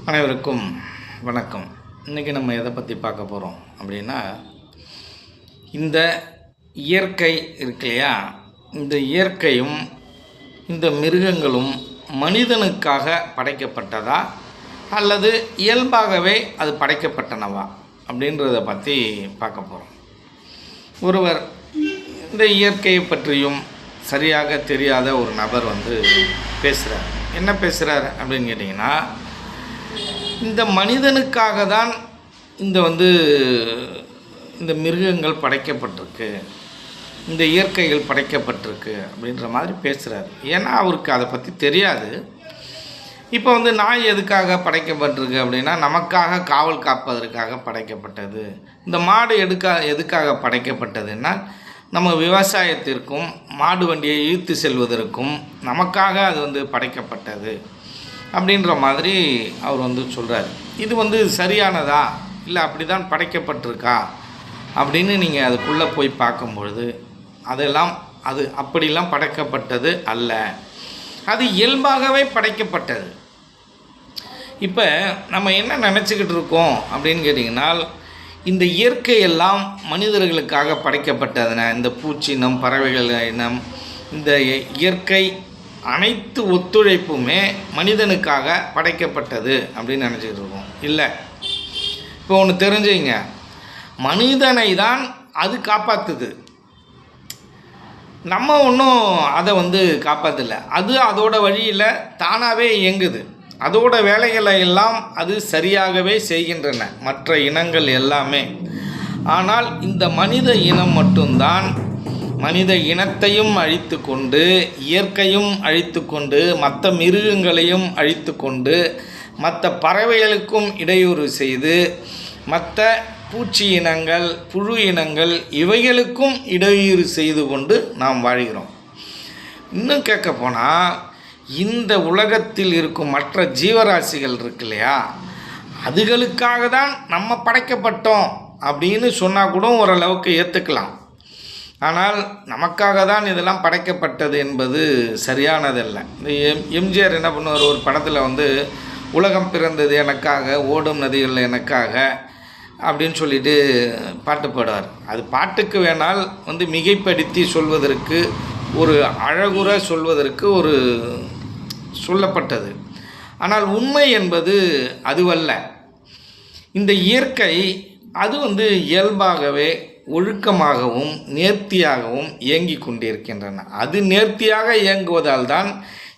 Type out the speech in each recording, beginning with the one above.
அனைவருக்கும் வணக்கம். இன்றைக்கி நம்ம எதை பற்றி பார்க்க போகிறோம் அப்படின்னா, இந்த இயற்கை இருக்கு இல்லையா, இந்த இயற்கையும் இந்த மிருகங்களும் மனிதனுக்காக படைக்கப்பட்டதா அல்லது இயல்பாகவே அது படைக்கப்பட்டனவா அப்படின்றத பற்றி பார்க்க போகிறோம். ஒருவர் இந்த இயற்கையை பற்றியும் சரியாக தெரியாத ஒரு நபர் பேசுகிறார். என்ன பேசுகிறார் அப்படின்னு கேட்டிங்கன்னா, இந்த மனிதனுக்காக தான் இந்த மிருகங்கள் படைக்கப்பட்டிருக்கு, இந்த இயற்கைகள் படைக்கப்பட்டிருக்கு அப்படின்ற மாதிரி பேசுகிறார். ஏன்னா அவருக்கு அதை பற்றி தெரியாது. இப்போ நாய் எதுக்காக படைக்கப்பட்டிருக்கு அப்படின்னா, நமக்காக காவல் காப்பதற்காக படைக்கப்பட்டது. இந்த மாடு எதுக்காக படைக்கப்பட்டதுன்னா, நம்ம விவசாயத்திற்கும் மாடு வண்டியை இழுத்து செல்வதற்கும் நமக்காக அது படைக்கப்பட்டது அப்படின்ற மாதிரி அவர் சொல்கிறார். இது சரியானதா இல்லை அப்படி தான் படைக்கப்பட்டிருக்கா அப்படின்னு நீங்கள் அதுக்குள்ளே போய் பார்க்கும்பொழுது அது அப்படிலாம் படைக்கப்பட்டது அல்ல, அது இயல்பாகவே படைக்கப்பட்டது. இப்போ நம்ம என்ன நினச்சிக்கிட்டு இருக்கோம் அப்படின்னு கேட்டிங்கன்னா, இந்த இயற்கையெல்லாம் மனிதர்களுக்காக படைக்கப்பட்டதுன, இந்த பூச்சினம், பறவைகள் இனம், இந்த இயற்கை அனைத்து ஒத்துழைப்புமே மனிதனுக்காக படைக்கப்பட்டது அப்படின்னு நினச்சிக்கிட்டு இருக்கோம். இல்லை, இப்போ ஒன்று தெரிஞ்சுங்க, மனிதனை தான் அது காப்பாற்றுது. நம்ம ஒன்றும் அதை காப்பாற்றலை. அது அதோட வழியில் தானாகவே இயங்குது. அதோட வேலைகளை எல்லாம் அது சரியாகவே செய்கின்றன, மற்ற இனங்கள் எல்லாமே. ஆனால் இந்த மனித இனம் மட்டும்தான் மனித இனத்தையும் அழித்து கொண்டு, இயற்கையும் அழித்து கொண்டு, மற்ற மிருகங்களையும் அழித்து கொண்டு, மற்ற பறவைகளுக்கும் இடையூறு செய்து, மற்ற பூச்சி இனங்கள், புழு இனங்கள் இவைகளுக்கும் இடையூறு செய்து கொண்டு நாம் வாழ்கிறோம். இன்னும் கேட்க போனால், இந்த உலகத்தில் இருக்கும் மற்ற ஜீவராசிகள் இருக்கு இல்லையா, அதுகளுக்காக தான் நம்ம படைக்கப்பட்டோம் அப்படின்னு சொன்னால் கூட ஓரளவுக்கு ஏற்றுக்கலாம். ஆனால் நமக்காக தான் இதெல்லாம் படைக்கப்பட்டது என்பது சரியானதல்ல. இந்த எம்ஜிஆர் என்ன பண்ணுவார், ஒரு படத்தில் உலகம் பிறந்தது எனக்காக, ஓடும் நதிகள் எனக்காக அப்படின்னு சொல்லிட்டு பாட்டு பாடுவார். அது பாட்டுக்கு வேணால் மிகைப்படுத்தி சொல்வதற்கு, ஒரு அழகுற சொல்வதற்கு ஒரு சொல்லப்பட்டது. ஆனால் உண்மை என்பது அதுவல்ல. இந்த இயற்கை அது இயல்பாகவே ஒழுக்கமாகவும் நேர்த்தியாகவும் இயங்கி கொண்டிருக்கின்றன. அது நேர்த்தியாக இயங்குவதால் தான்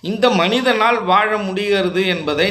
இந்த மனிதனால் வாழ முடிகிறது என்பதை